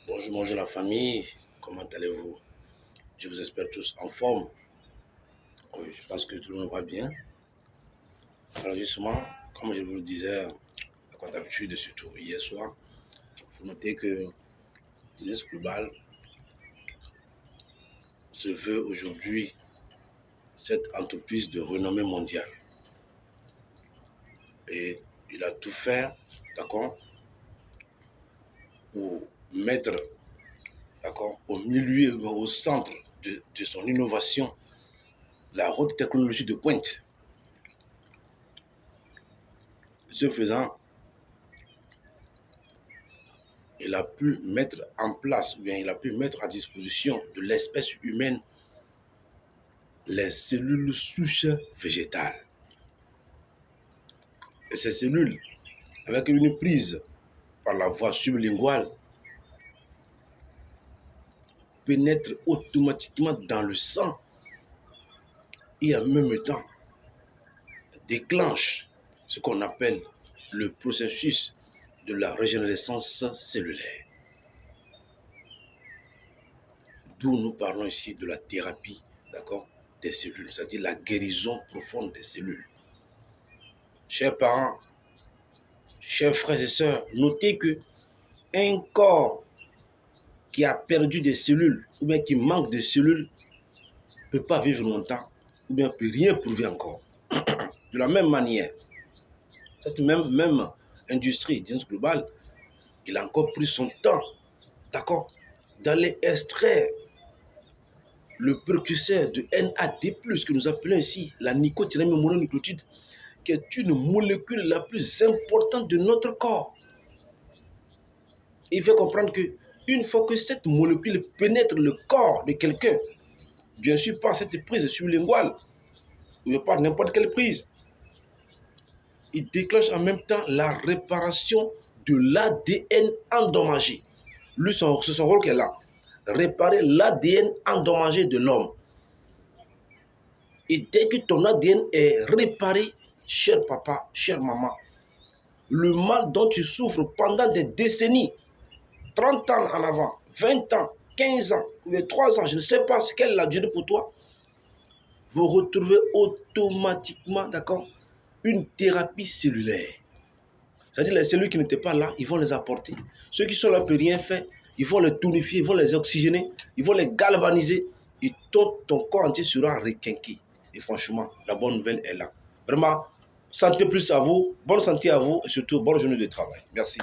Bonjour la famille, comment allez-vous? Je vous espère tous en forme. Oui, je pense que tout le monde va bien. Alors justement, comme je vous le disais, à d'habitude et surtout hier soir, il faut noter que Business Global se veut aujourd'hui cette entreprise de renommée mondiale. Et il a tout fait, d'accord, pour mettre, d'accord, au milieu, au centre de son innovation, la haute technologie de pointe. Ce faisant, il a pu mettre en place, ou bien il a pu mettre à disposition de l'espèce humaine les cellules souches végétales. Et ces cellules, avec une prise par la voie sublinguale, pénètrent automatiquement dans le sang et en même temps déclenchent ce qu'on appelle le processus de la régénérescence cellulaire. D'où nous parlons ici de la thérapie, d'accord, des cellules, c'est-à-dire la guérison profonde des cellules. Chers parents, chers frères et sœurs, notez que un corps qui a perdu des cellules ou bien qui manque de cellules ne peut pas vivre longtemps ou bien ne peut rien prouver encore. De la même manière, cette même industrie, Business Global, il a encore pris son temps, d'accord, d'aller extraire le précurseur de NAD+, que nous appelons ici la nicotinamide mononucléotide, qui est une molécule la plus importante de notre corps. Il faut comprendre que une fois que cette molécule pénètre le corps de quelqu'un, bien sûr pas cette prise sublinguale, ou pas n'importe quelle prise, il déclenche en même temps la réparation de l'ADN endommagé. Lui, c'est son rôle qu'elle a. Réparer l'ADN endommagé de l'homme. Et dès que ton ADN est réparé, cher papa, chère maman, le mal dont tu souffres pendant des décennies, 30 ans en avant, 20 ans, 15 ans, ou 3 ans, je ne sais pas quelle est la durée pour toi, vous retrouvez automatiquement, d'accord, une thérapie cellulaire. C'est-à-dire les cellules qui n'étaient pas là, ils vont les apporter. Ceux qui sont là ne peuvent rien faire, ils vont les tonifier, ils vont les oxygéner, ils vont les galvaniser et ton corps entier sera requinqué. Et franchement, la bonne nouvelle est là. Vraiment, santé plus à vous, bonne santé à vous et surtout bonne journée de travail. Merci.